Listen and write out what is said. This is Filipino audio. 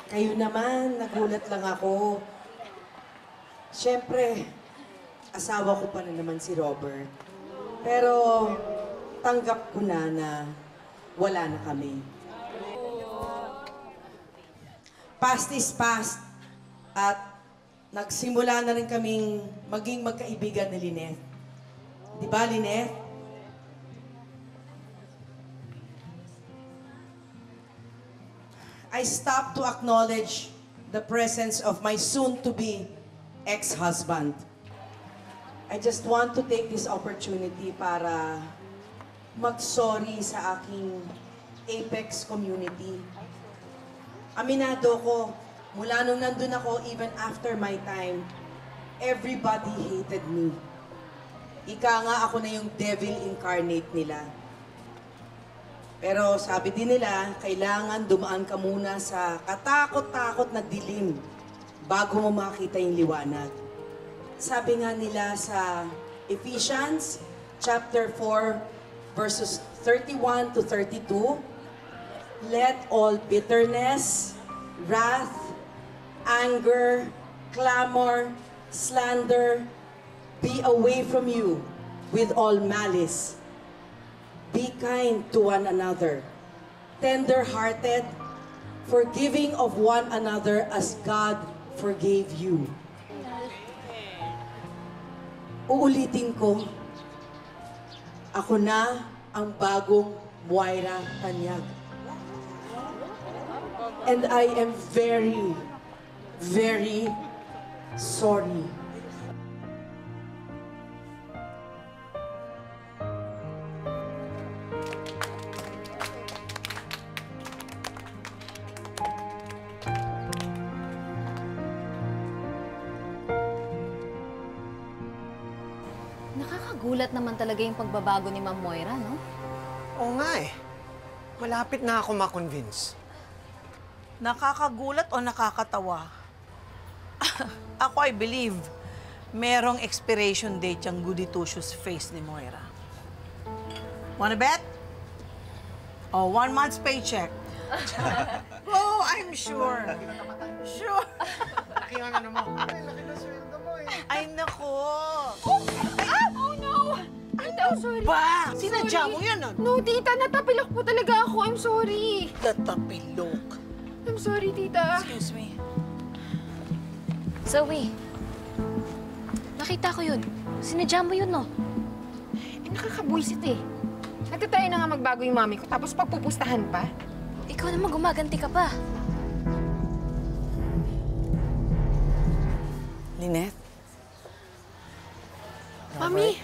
Kayo naman, nagulat lang ako. Siyempre, asawa ko pa na naman si Robert. Pero, tanggap ko na wala na kami. Past is past. At nagsimula na rin kaming maging magkaibigan ni Lynette. Di ba, Lynette? I stopped to acknowledge the presence of my soon-to-be ex-husband. I just want to take this opportunity para mag-sorry sa aking Apex community. Aminado ko, mula nung nandun ako, even after my time, everybody hated me. Ika nga ako na yung devil incarnate nila. Pero sabi din nila, kailangan dumaan ka muna sa katakot-takot na dilim bago mo makita yung liwanag. Sabi nga nila sa Ephesians chapter 4 verses 31 to 32, let all bitterness, wrath, anger, clamor, slander be away from you with all malice. Be kind to one another, tender-hearted, forgiving of one another as God forgave you. Uulitin ko, ako na ang bagong Moira Tanyag. And I am very, very sorry. Nakakagulat naman talaga yung pagbabago ni Ma'am Moira, no? Oo nga eh. Malapit na ako ma-convince. Nakakagulat o nakakatawa? Ako, I believe, merong expiration date yung goody-two-shoes face ni Moira. Wanna bet? Oh, 1 month's paycheck. Oh, I'm sure. Sure. Laki nga ano mo. Ay, laki na sweldo mo eh. Ay, nako. Oh no! Tita, I'm sorry. Ba? Sinadya mo yan, ah. No, tita. Natapilok po talaga ako. I'm sorry. Tatapilok. I'm sorry, tita. Excuse me. Zoe, nakita ko yun. Sinadya mo yun, no? Eh, nakakabuisit eh. Nagtatry na nga magbago yung mami ko, tapos pagpupustahan pa. Ikaw naman gumaganti ka pa. Lynette? Mami!